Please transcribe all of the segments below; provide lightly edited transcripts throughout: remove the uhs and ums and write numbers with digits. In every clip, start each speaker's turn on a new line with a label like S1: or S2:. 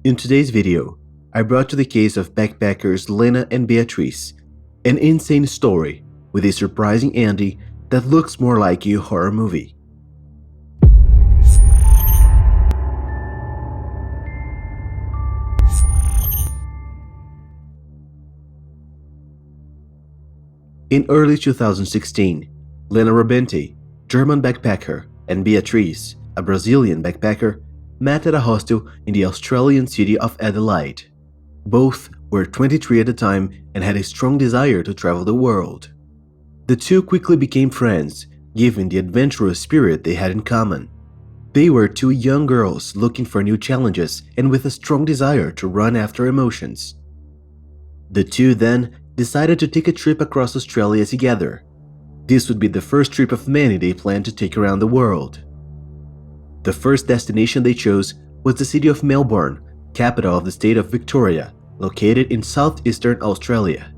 S1: In today's video, I brought you the case of backpackers Lena and Beatriz, an insane story with a surprising ending that looks more like a horror movie. In early 2016, Lena Robente, German backpacker, and Beatriz, a Brazilian backpacker, met at a hostel in the Australian city of Adelaide. Both were 23 at the time and had a strong desire to travel the world. The two quickly became friends, given the adventurous spirit they had in common. They were two young girls looking for new challenges and with a strong desire to run after emotions. The two then decided to take a trip across Australia together. This would be the first trip of many they planned to take around the world. The first destination they chose was the city of Melbourne, capital of the state of Victoria, located in southeastern Australia.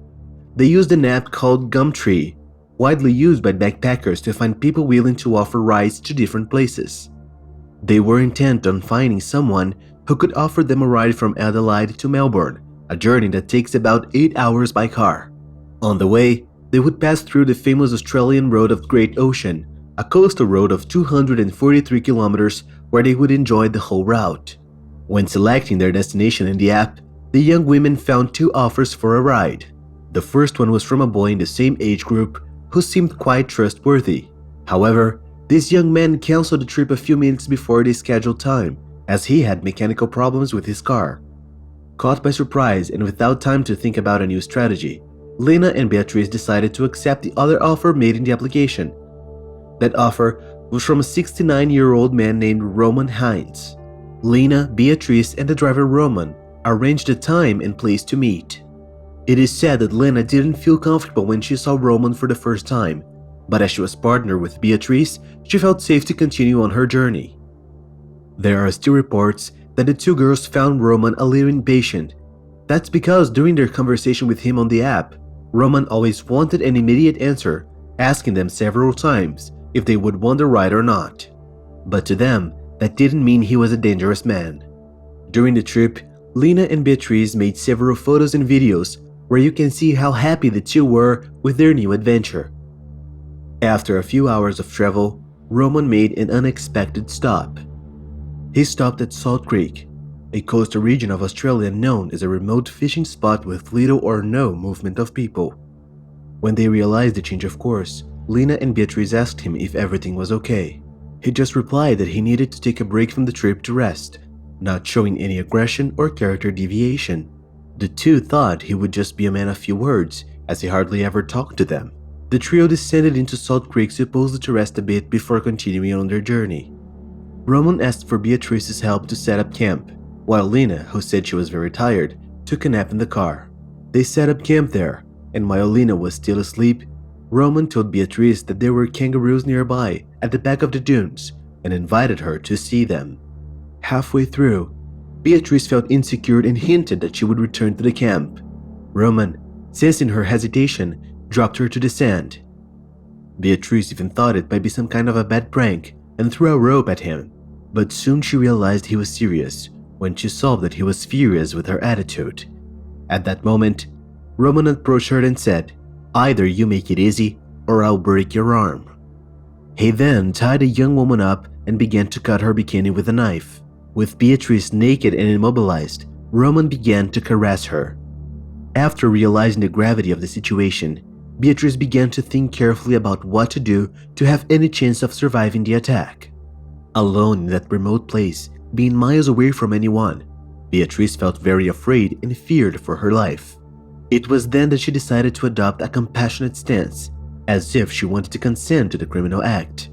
S1: They used an app called Gumtree, widely used by backpackers to find people willing to offer rides to different places. They were intent on finding someone who could offer them a ride from Adelaide to Melbourne, a journey that takes about 8 hours by car. On the way, they would pass through the famous Australian Road of Great Ocean, a coastal road of 243 kilometers where they would enjoy the whole route. When selecting their destination in the app, the young women found two offers for a ride. The first one was from a boy in the same age group who seemed quite trustworthy. However, this young man canceled the trip a few minutes before the scheduled time, as he had mechanical problems with his car. Caught by surprise and without time to think about a new strategy, Lena and Beatriz decided to accept the other offer made in the application. That offer was from a 69-year-old man named Roman Hines. Lena, Beatriz, and the driver Roman arranged a time and place to meet. It is said that Lena didn't feel comfortable when she saw Roman for the first time, but as she was partnered with Beatriz, she felt safe to continue on her journey. There are still reports that the two girls found Roman a little impatient. That's because during their conversation with him on the app, Roman always wanted an immediate answer, asking them several times if they would want the ride or not. But to them, that didn't mean he was a dangerous man. During the trip, Lena and Beatriz made several photos and videos where you can see how happy the two were with their new adventure. After a few hours of travel, Roman made an unexpected stop. He stopped at Salt Creek, a coastal region of Australia known as a remote fishing spot with little or no movement of people. When they realized the change of course, Lena and Beatriz asked him if everything was okay. He just replied that he needed to take a break from the trip to rest, not showing any aggression or character deviation. The two thought he would just be a man of few words, as he hardly ever talked to them. The trio descended into Salt Creek supposedly to rest a bit before continuing on their journey. Roman asked for Beatriz's help to set up camp, while Lena, who said she was very tired, took a nap in the car. They set up camp there, and while Lena was still asleep, Roman told Beatriz that there were kangaroos nearby at the back of the dunes and invited her to see them. Halfway through, Beatriz felt insecure and hinted that she would return to the camp. Roman, sensing her hesitation, dropped her to the sand. Beatriz even thought it might be some kind of a bad prank and threw a rope at him, but soon she realized he was serious when she saw that he was furious with her attitude. At that moment, Roman approached her and said, "Either you make it easy, or I'll break your arm." He then tied the young woman up and began to cut her bikini with a knife. With Beatriz naked and immobilized, Roman began to caress her. After realizing the gravity of the situation, Beatriz began to think carefully about what to do to have any chance of surviving the attack. Alone in that remote place, being miles away from anyone, Beatriz felt very afraid and feared for her life. It was then that she decided to adopt a compassionate stance, as if she wanted to consent to the criminal act.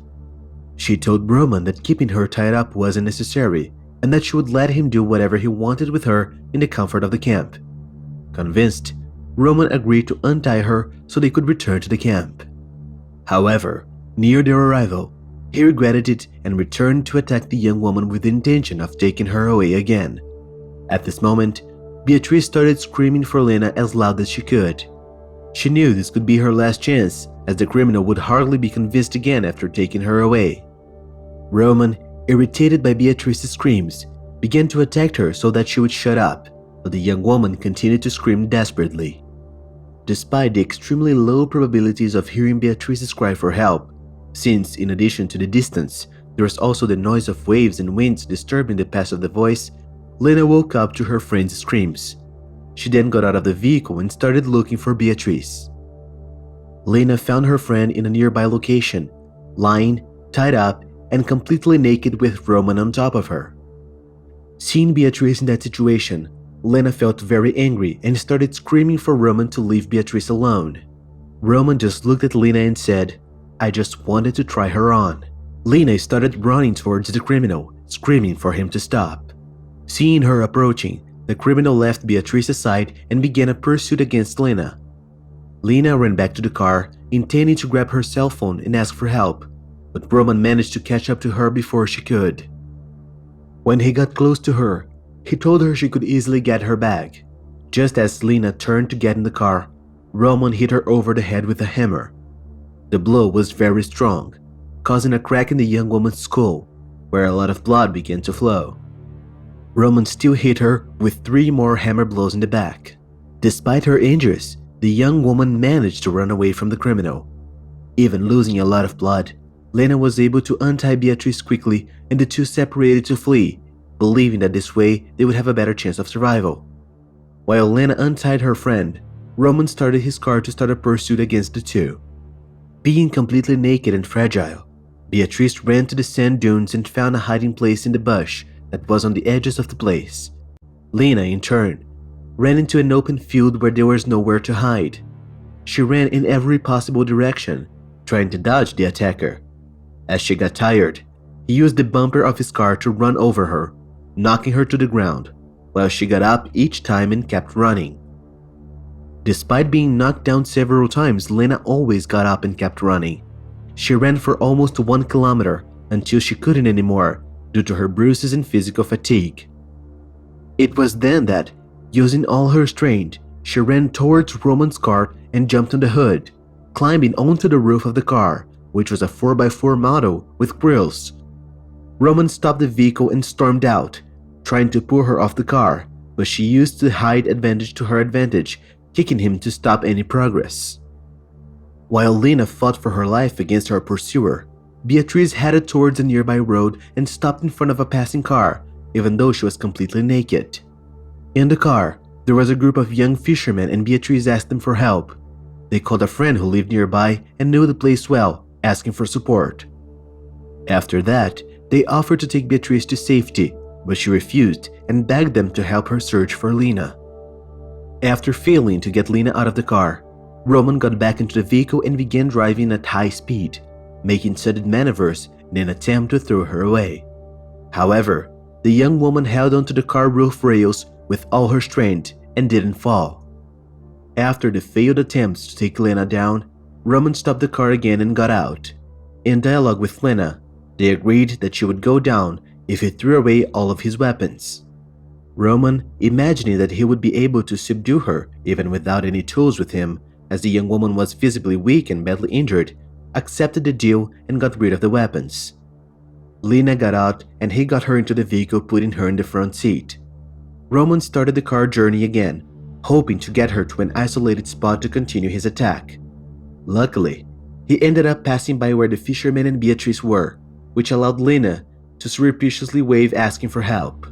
S1: She told Roman that keeping her tied up wasn't necessary and that she would let him do whatever he wanted with her in the comfort of the camp. Convinced, Roman agreed to untie her so they could return to the camp. However, near their arrival, he regretted it and returned to attack the young woman with the intention of taking her away again. At this moment, Beatriz started screaming for Lena as loud as she could. She knew this could be her last chance, as the criminal would hardly be convinced again after taking her away. Roman, irritated by Beatriz's screams, began to attack her so that she would shut up, but the young woman continued to scream desperately. Despite the extremely low probabilities of hearing Beatriz's cry for help, since in addition to the distance, there was also the noise of waves and winds disturbing the pass of the voice, Lena woke up to her friend's screams. She then got out of the vehicle and started looking for Beatriz. Lena found her friend in a nearby location, lying, tied up, and completely naked with Roman on top of her. Seeing Beatriz in that situation, Lena felt very angry and started screaming for Roman to leave Beatriz alone. Roman just looked at Lena and said, "I just wanted to try her on." Lena started running towards the criminal, screaming for him to stop. Seeing her approaching, the criminal left Beatriz aside and began a pursuit against Lena. Lena ran back to the car, intending to grab her cell phone and ask for help, but Roman managed to catch up to her before she could. When he got close to her, he told her she could easily get her bag. Just as Lena turned to get in the car, Roman hit her over the head with a hammer. The blow was very strong, causing a crack in the young woman's skull, where a lot of blood began to flow. Roman still hit her with 3 more hammer blows in the back. Despite her injuries, the young woman managed to run away from the criminal. Even losing a lot of blood, Lena was able to untie Beatriz quickly and the two separated to flee, believing that this way they would have a better chance of survival. While Lena untied her friend, Roman started his car to start a pursuit against the two. Being completely naked and fragile, Beatriz ran to the sand dunes and found a hiding place in the bush that was on the edges of the place. Lena, in turn, ran into an open field where there was nowhere to hide. She ran in every possible direction, trying to dodge the attacker. As she got tired, he used the bumper of his car to run over her, knocking her to the ground, while she got up each time and kept running. Despite being knocked down several times, Lena always got up and kept running. She ran for almost 1 kilometer until she couldn't anymore due to her bruises and physical fatigue. It was then that, using all her strength, she ran towards Roman's car and jumped on the hood, climbing onto the roof of the car, which was a 4x4 model with grills. Roman stopped the vehicle and stormed out, trying to pull her off the car, but she used the height advantage to her advantage, kicking him to stop any progress. While Lena fought for her life against her pursuer, Beatriz headed towards a nearby road and stopped in front of a passing car, even though she was completely naked. In the car, there was a group of young fishermen and Beatriz asked them for help. They called a friend who lived nearby and knew the place well, asking for support. After that, they offered to take Beatriz to safety, but she refused and begged them to help her search for Lena. After failing to get Lena out of the car, Roman got back into the vehicle and began driving at high speed, making sudden maneuvers in an attempt to throw her away. However, the young woman held onto the car roof rails with all her strength and didn't fall. After the failed attempts to take Lena down, Roman stopped the car again and got out. In dialogue with Lena, they agreed that she would go down if he threw away all of his weapons. Roman, imagining that he would be able to subdue her even without any tools with him, as the young woman was visibly weak and badly injured, accepted the deal and got rid of the weapons. Lena got out and he got her into the vehicle, putting her in the front seat. Roman started the car journey again, hoping to get her to an isolated spot to continue his attack. Luckily, he ended up passing by where the fishermen and Beatriz were, which allowed Lena to surreptitiously wave asking for help.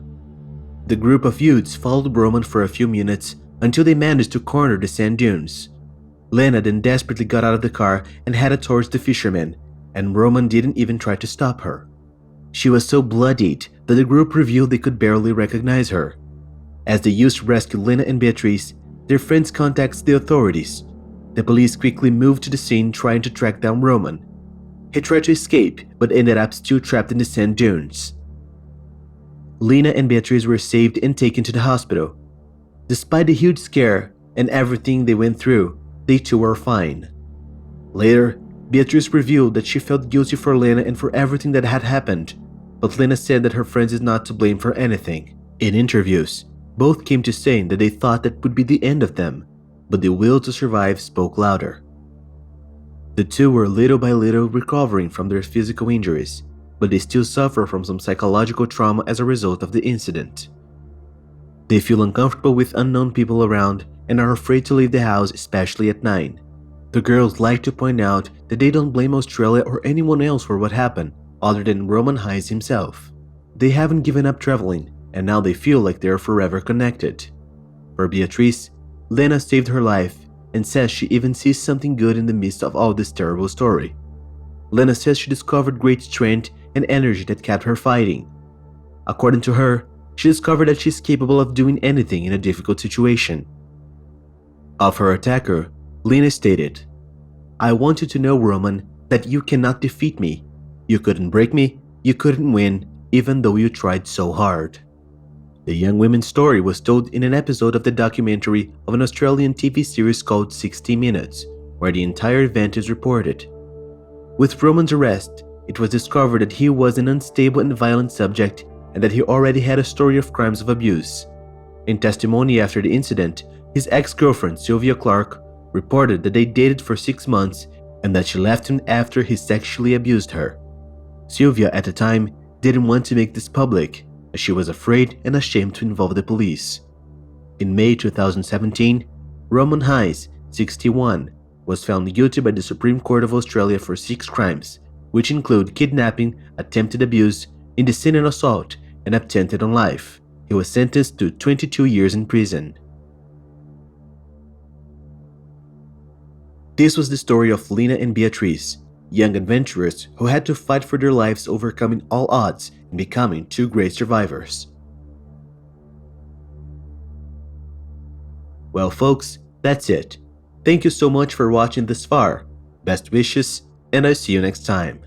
S1: The group of youths followed Roman for a few minutes until they managed to corner the sand dunes. Lena then desperately got out of the car and headed towards the fishermen, and Roman didn't even try to stop her. She was so bloodied that the group revealed they could barely recognize her. As the youths rescued Lena and Beatriz, their friends contacted the authorities. The police quickly moved to the scene trying to track down Roman. He tried to escape but ended up still trapped in the sand dunes. Lena and Beatriz were saved and taken to the hospital. Despite the huge scare and everything they went through, they too were fine. Later, Beatriz revealed that she felt guilty for Lena and for everything that had happened, but Lena said that her friends is not to blame for anything. In interviews, both came to saying that they thought that would be the end of them, but the will to survive spoke louder. The two were little by little recovering from their physical injuries, but they still suffer from some psychological trauma as a result of the incident. They feel uncomfortable with unknown people around and are afraid to leave the house, especially at night. The girls like to point out that they don't blame Australia or anyone else for what happened, other than Roman Hayes himself. They haven't given up traveling, and now they feel like they are forever connected. For Beatriz, Lena saved her life and says she even sees something good in the midst of all this terrible story. Lena says she discovered great strength and energy that kept her fighting. According to her, she discovered that she's capable of doing anything in a difficult situation. Of her attacker, Lena stated, "I want you to know, Roman, that you cannot defeat me. You couldn't break me, you couldn't win, even though you tried so hard." The young woman's story was told in an episode of the documentary of an Australian TV series called 60 Minutes, where the entire event is reported. With Roman's arrest, it was discovered that he was an unstable and violent subject and that he already had a story of crimes of abuse. In testimony after the incident, his ex-girlfriend Sylvia Clark reported that they dated for 6 months and that she left him after he sexually abused her. Sylvia at the time didn't want to make this public, as she was afraid and ashamed to involve the police. In May 2017, Roman Hayes, 61, was found guilty by the Supreme Court of Australia for 6 crimes, which include kidnapping, attempted abuse, indecent assault, and attempted on life. He was sentenced to 22 years in prison. This was the story of Lena and Beatriz, young adventurers who had to fight for their lives, overcoming all odds and becoming 2 great survivors. Well folks, that's it. Thank you so much for watching this far. Best wishes, and I'll see you next time.